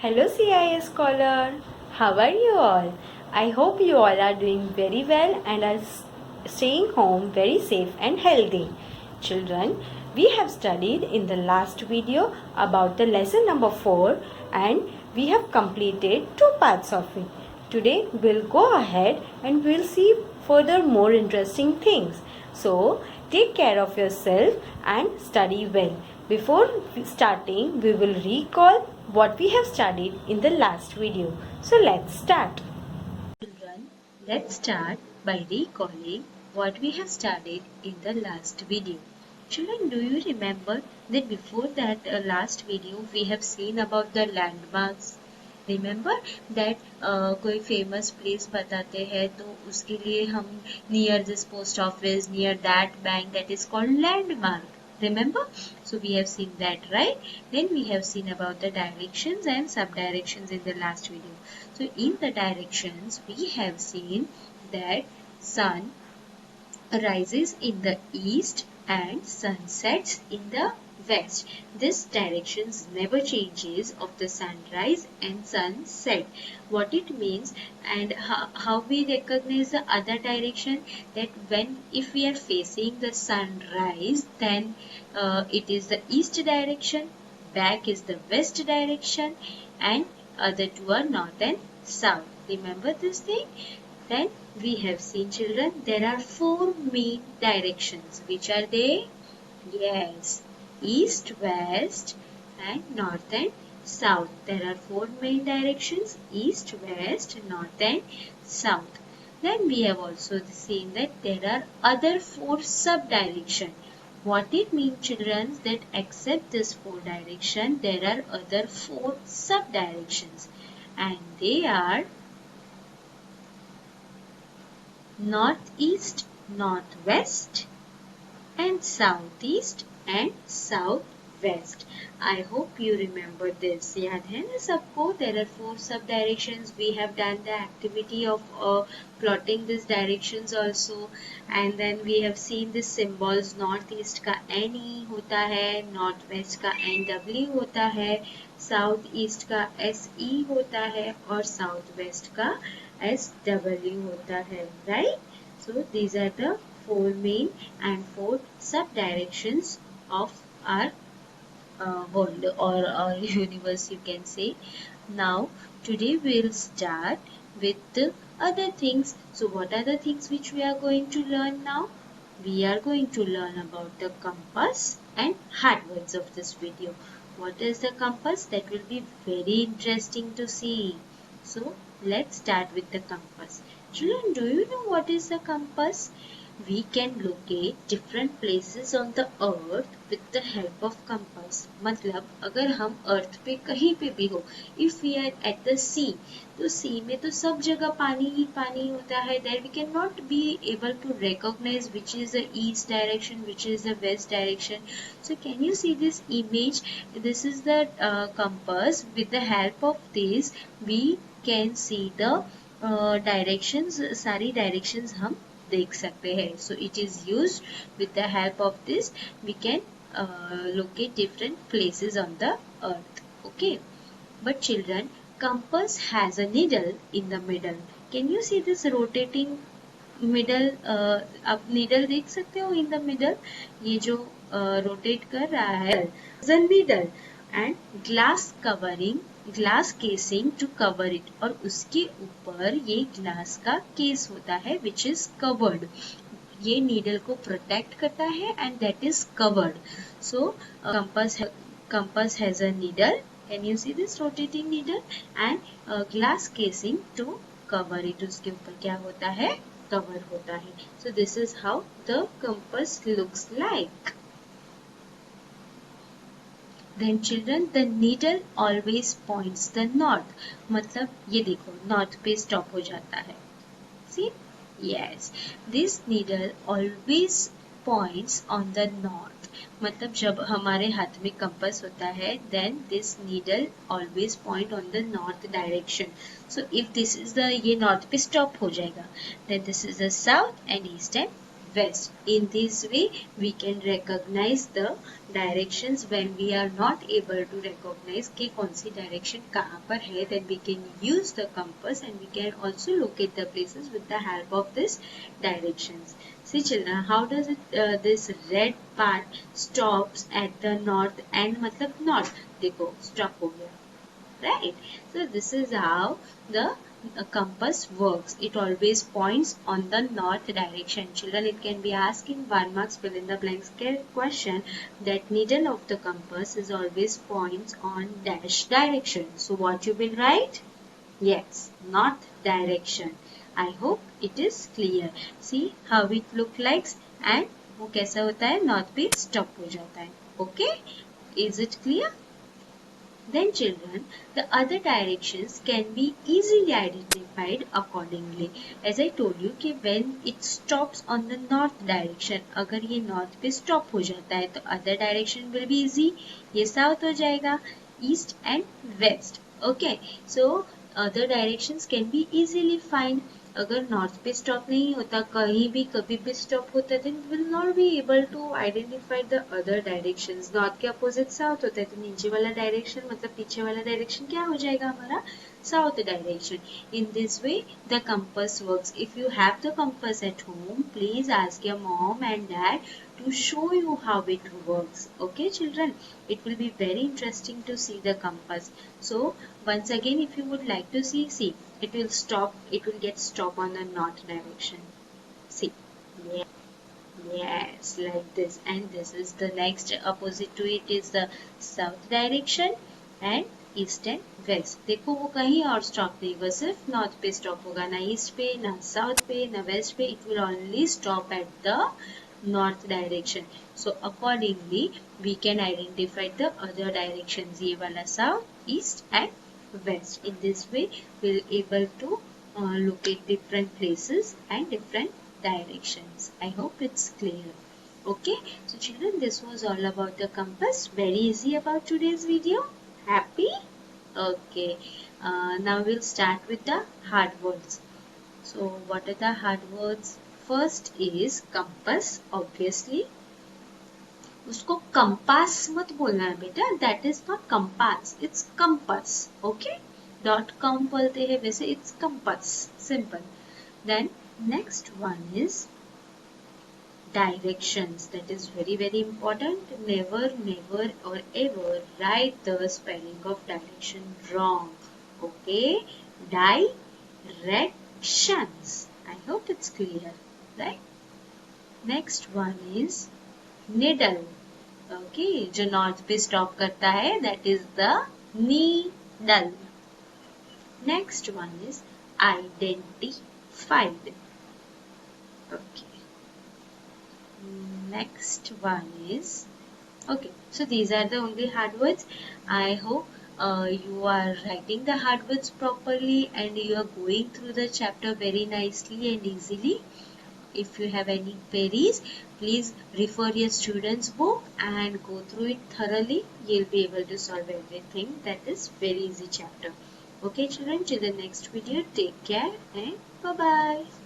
Hello CIS caller, how are you all? I hope you all are doing very well and are staying home very safe and healthy. Children, we have studied in the last video about the lesson number 4 and we have completed 2 parts of it. Today we'll go ahead and we'll see further more interesting things. So take care of yourself and study well. Before starting, we will recall what we have studied in the last video. So let's start. Children, let's start by recalling what we have studied in the last video. Children, do you remember that before that last video we have seen about the landmarks? Remember that कोई famous place बताते हैं तो उसके लिए हम near this post office, near that bank, that is called landmark. Remember? So we have seen that, right? Then we have seen about the directions and sub-directions in the last video. So in the directions, we have seen that sun rises in the east and sun sets in the west. This directions never changes of the sunrise and sunset. What it means and how we recognize the other direction, that when if we are facing the sunrise, then it is the east direction, back is the west direction, and other two are north and south. Remember this thing? Then we have seen, children, there are 4 main directions. Which are they? Yes, east, west and north and south. There are 4 main directions: east, west, north and south. Then we have also seen that there are other 4 sub-directions. What it means, children, that except this 4 direction, there are other 4 sub-directions, and they are northeast, northwest and southeast and southwest. I hope you remember this. याद है ना सबको? There are 4 sub directions. We have done the activity of plotting these directions also, and then we have seen the symbols. Northeast का NE होता है, northwest का NW होता है, southeast का SE होता है और southwest का SW होता है, right? So these are the 4 main and 4 sub directions of our world or our universe, you can say. Now today we'll start with the other things. So what are the things which we are going to learn now? We are going to learn about the compass and hard words of this video. What is the compass? That will be very interesting to see. So let's start with the compass. Children, do you know what is a compass? We can locate different places on the earth with the help of compass. मतलब अगर हम अर्थ पे कहीं पे भी हो, if we are at the sea, तो sea में तो सब जगह पानी ही पानी होता है. There we cannot be able to recognize which is the east direction, which is the west direction. So can you see this image? This is the compass. With the help of this, we can see the directions. सारी directions हम देख सकते हैं. So it is used with the help of this. We can locate different places on the earth. Okay. But children, compass has a needle in the middle. Can you see this rotating middle? आप needle देख सकते हो in the middle. ये जो rotate कर रहा है, the needle and glass casing to cover it. और उसके ऊपर ये glass का case होता है which is covered. ये needle को protect करता है and that is covered. So compass has a needle. Can you see this rotating needle and glass casing to cover it? उसके ऊपर क्या होता है? Cover होता है. So this is how the compass looks like. Then children, the needle always points the north. मतलब ये देखो north पे stop हो जाता है. See? Yes. This needle always points on the north. मतलब जब हमारे हाथ में कंपास होता है, then this needle always point on the north direction. So if this is the ये north पे stop हो जाएगा, then this is the south and east and west. In this way, we can recognize the directions when we are not able to recognize कि कौन सी direction कहाँ पर है. Then we can use the compass and we can also locate the places with the help of this directions. See children, how does it this red part stops at the north end? मतलब north. देखो stop हो गया. Right? So this is how the compass works. It always points on the north direction. Children, it can be asked in 1 marks fill in the blanks question that needle of the compass is always points on dash direction. So what you will write? Yes, north direction. I hope it is clear. See how it look like and वो कैसा होता है north पे stop हो जाता है. Okay? Is it clear? Then children, the other directions can be easily identified accordingly. As I told you कि when it stops on the north direction, अगर ये north पे stop हो जाता है तो other direction will be easy. ये south हो जाएगा, east and west. Okay, so other directions can be easily find. अगर नॉर्थ पे स्टॉप नहीं होता कहीं भी कभी भी स्टॉप होता then we will not be able to identify the other directions. North के अपोजिट साउथ होता है तो नीचे वाला डायरेक्शन मतलब पीछे वाला डायरेक्शन क्या हो जाएगा हमारा south direction. In this way the compass works. If you have the compass at home, please ask your mom and dad to show you how it works. Okay children, it will be very interesting to see the compass. So once again, if you would like to see it will stop, it will get stop on the north direction. See, yeah. Yes, like this. And this is the next opposite to it is the south direction and east and west. देखो वो कहीं और stop नहीं होगा, सिर्फ north पे stop होगा, ना east पे, ना south पे, ना west पे. It will only stop at the north direction. So accordingly, we can identify the other directions. ये वाला south, east and west. In this way, we'll able to locate different places and different directions. I hope it's clear. Okay, so children, this was all about the compass. Very easy about today's video. Happy? Okay, now we'll start with the hard words. So what are the hard words? First is compass, obviously. उसको compass मत बोलना है बेटा. That is not compass. It's compass. Okay? .com बोलते हैं वैसे it's compass. Simple. Then next one is directions. That is very very important. Never or ever write the spelling of direction wrong. Okay? Directions. I hope it's clear. Right? Next one is needle. Okay? जो north पे stop करता है that is the needle. Next one is identified. Okay. Next one is okay. So these are the only hard words. I hope you are writing the hard words properly and you are going through the chapter very nicely and easily. If you have any queries, please refer your student's book and go through it thoroughly. You'll be able to solve everything. That is very easy chapter. Okay children, till the next video, take care and bye-bye.